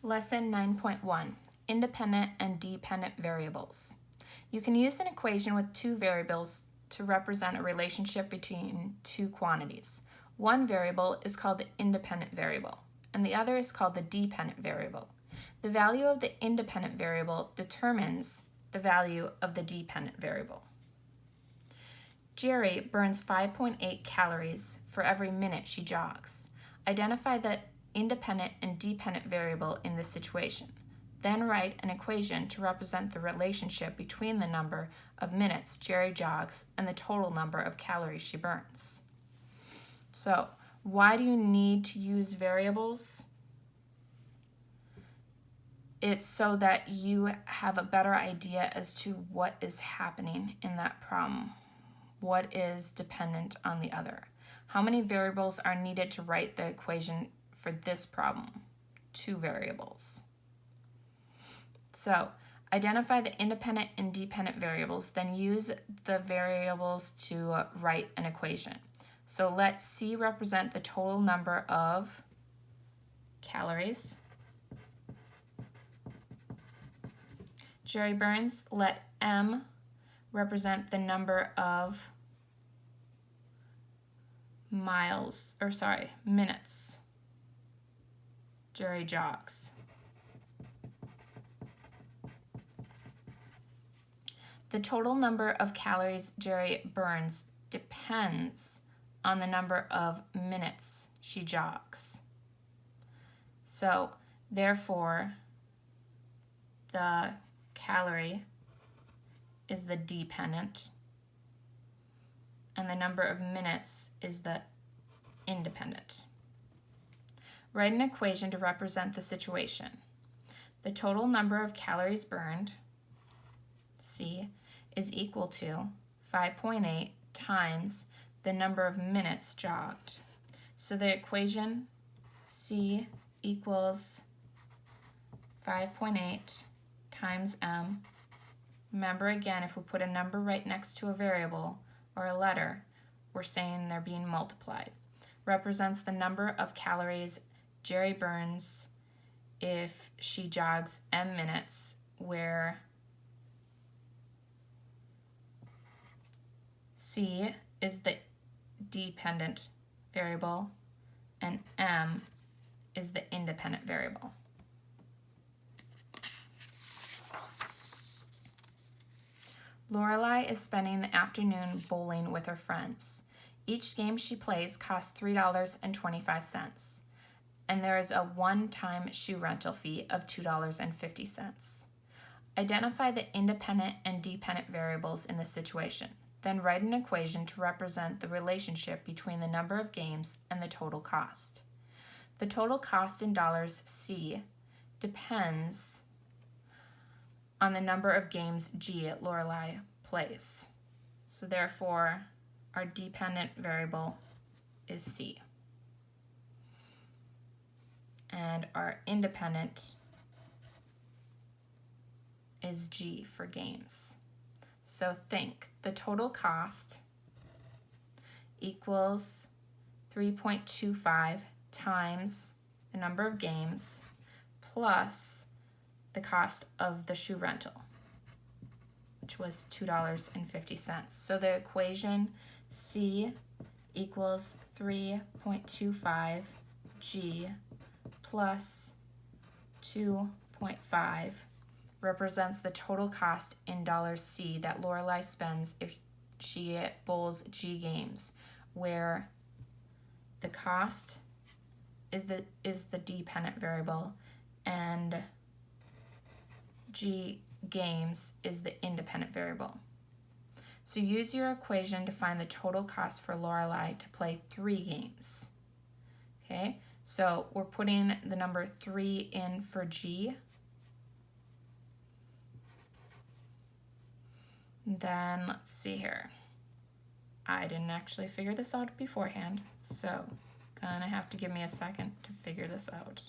Lesson 9.1, Independent and Dependent Variables. You can use an equation with two variables to represent a relationship between two quantities. One variable is called the independent variable, and the other is called the dependent variable. The value of the independent variable determines the value of the dependent variable. Jerry burns 5.8 calories for every minute she jogs. Identify the independent and dependent variable in this situation. Then write an equation to represent the relationship between the number of minutes Jerry jogs and the total number of calories she burns. So, why do you need to use variables? It's so that you have a better idea as to what is happening in that problem. What is dependent on the other? How many variables are needed to write the equation for this problem? 2 variables. So, identify the independent and dependent variables, then use the variables to write an equation. So let C represent the total number of calories Jerry burns. Let M represent the number of minutes Jerry jogs. The total number of calories Jerry burns depends on the number of minutes she jogs. So, therefore, the calorie is the dependent, and the number of minutes is the independent. Write an equation to represent the situation. The total number of calories burned, C, is equal to 5.8 times the number of minutes jogged. So the equation C equals 5.8 times M. Remember again, if we put a number right next to a variable or a letter, we're saying they're being multiplied. Represents the number of calories Jerry burns if she jogs M minutes, where C is the dependent variable and M is the independent variable. Lorelai is spending the afternoon bowling with her friends. Each game she plays costs $3.25, and there is a one-time shoe rental fee of $2.50. Identify the independent and dependent variables in this situation. Then write an equation to represent the relationship between the number of games and the total cost. The total cost in dollars C depends on the number of games G Lorelai plays. So therefore, our dependent variable is C. And our independent is G for games. So think, the total cost equals 3.25 times the number of games plus the cost of the shoe rental, which was $2.50. So the equation C equals 3.25 G plus 2.5 represents the total cost in dollars C that Lorelai spends if she bowls G games, where the cost is the dependent variable and G games is the independent variable. So use your equation to find the total cost for Lorelai to play 3 games. Okay, so we're putting the number 3 in for G. Then let's see here. I didn't actually figure this out beforehand, so gonna have to give me a second to figure this out.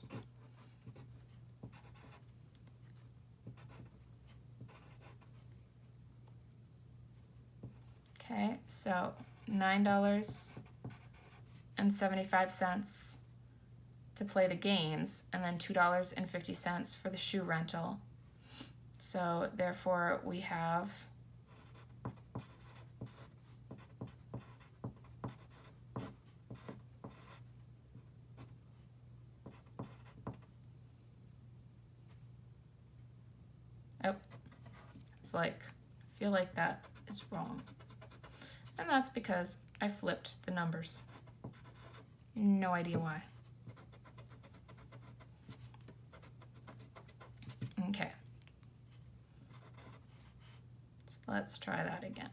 Okay, so $9.75 to play the games, and then $2.50 for the shoe rental. So therefore we have I feel like that is wrong. And that's because I flipped the numbers. No idea why. Okay. So let's try that again.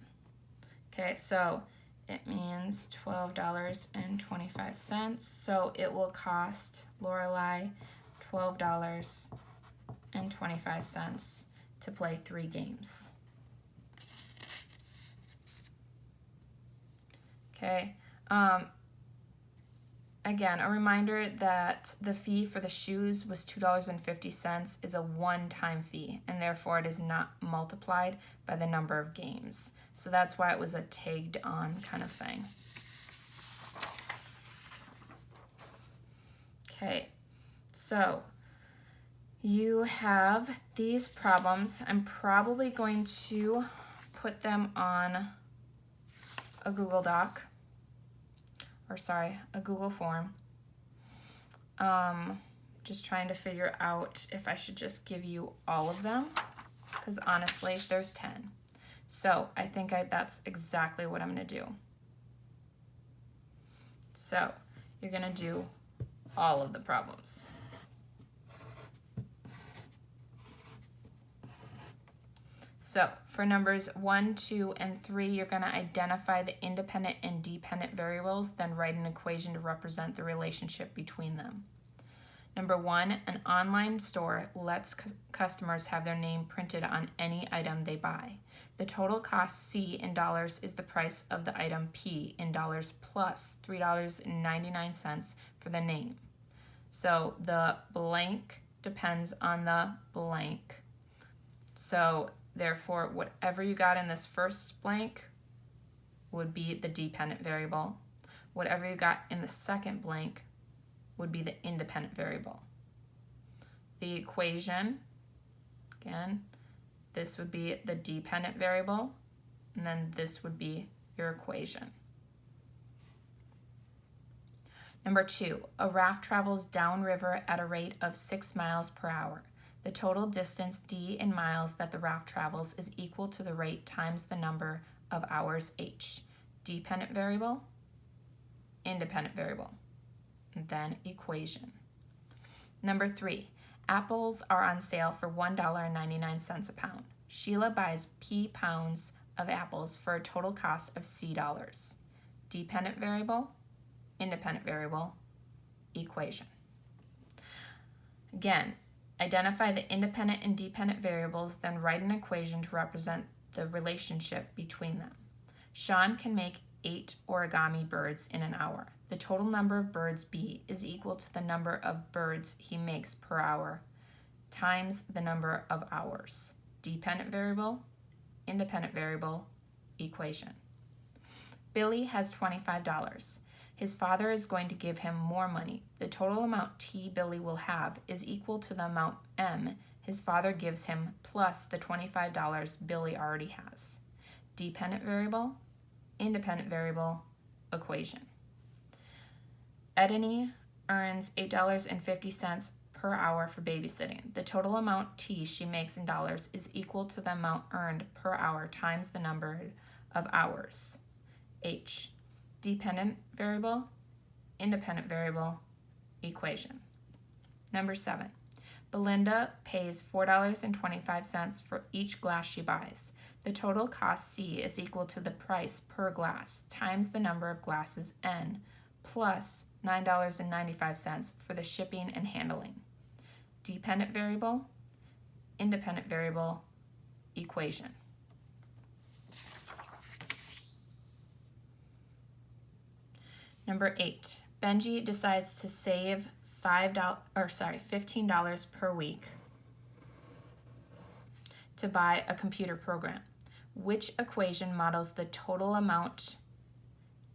Okay, so it means $12.25. So it will cost Lorelai $12.25 to play 3 games. Okay. Again, a reminder that the fee for the shoes was $2.50 is a one-time fee, and therefore it is not multiplied by the number of games. So that's why it was a tagged on kind of thing. Okay, so you have these problems. I'm probably going to put them on a Google Doc, or sorry, a Google form. Just trying to figure out if I should just give you all of them, because honestly, there's 10. So I think that's exactly what I'm gonna do. So you're gonna do all of the problems. So for numbers 1, 2, and 3, you're going to identify the independent and dependent variables, then write an equation to represent the relationship between them. Number 1, an online store lets customers have their name printed on any item they buy. The total cost C in dollars is the price of the item P in dollars plus $3.99 for the name. So the blank depends on the blank. So therefore, whatever you got in this first blank would be the dependent variable. Whatever you got in the second blank would be the independent variable. The equation, again, this would be the dependent variable, and then this would be your equation. Number 2, a raft travels downriver at a rate of 6 miles per hour. The total distance d in miles that the raft travels is equal to the rate times the number of hours h. Dependent variable, independent variable, and then equation. Number 3, apples are on sale for $1.99 a pound. Sheila buys P pounds of apples for a total cost of C dollars. Dependent variable, independent variable, equation. Again, identify the independent and dependent variables, then write an equation to represent the relationship between them. Sean can make 8 origami birds in an hour. The total number of birds B is equal to the number of birds he makes per hour times the number of hours. Dependent variable, independent variable, equation. Billy has $25. His father is going to give him more money. The total amount T Billy will have is equal to the amount M his father gives him plus the $25 Billy already has. Dependent variable, independent variable, equation. Edney earns $8.50 per hour for babysitting. The total amount T she makes in dollars is equal to the amount earned per hour times the number of hours. H. Dependent variable, independent variable, equation. Number 7. Belinda pays $4.25 for each glass she buys. The total cost C is equal to the price per glass times the number of glasses N plus $9.95 for the shipping and handling. Dependent variable, independent variable, equation. Number 8, Benji decides to save $15 per week to buy a computer program. Which equation models the total amount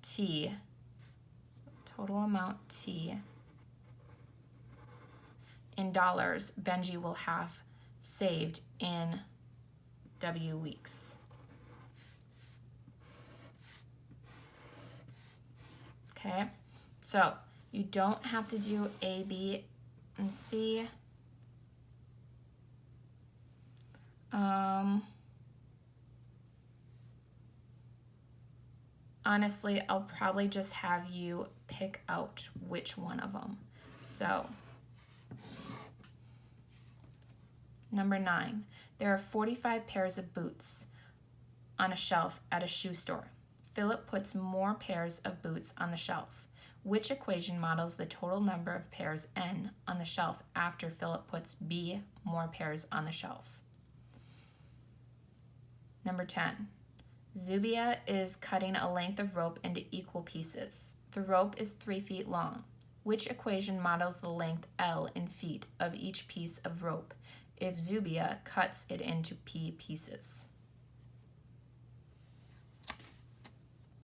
T in dollars Benji will have saved in W weeks. Okay, so you don't have to do A, B, and C. Honestly, I'll probably just have you pick out which one of them. So, number 9, there are 45 pairs of boots on a shelf at a shoe store. Philip puts more pairs of boots on the shelf. Which equation models the total number of pairs N on the shelf after Philip puts B more pairs on the shelf? Number 10. Zubia is cutting a length of rope into equal pieces. The rope is 3 feet long. Which equation models the length L in feet of each piece of rope if Zubia cuts it into P pieces?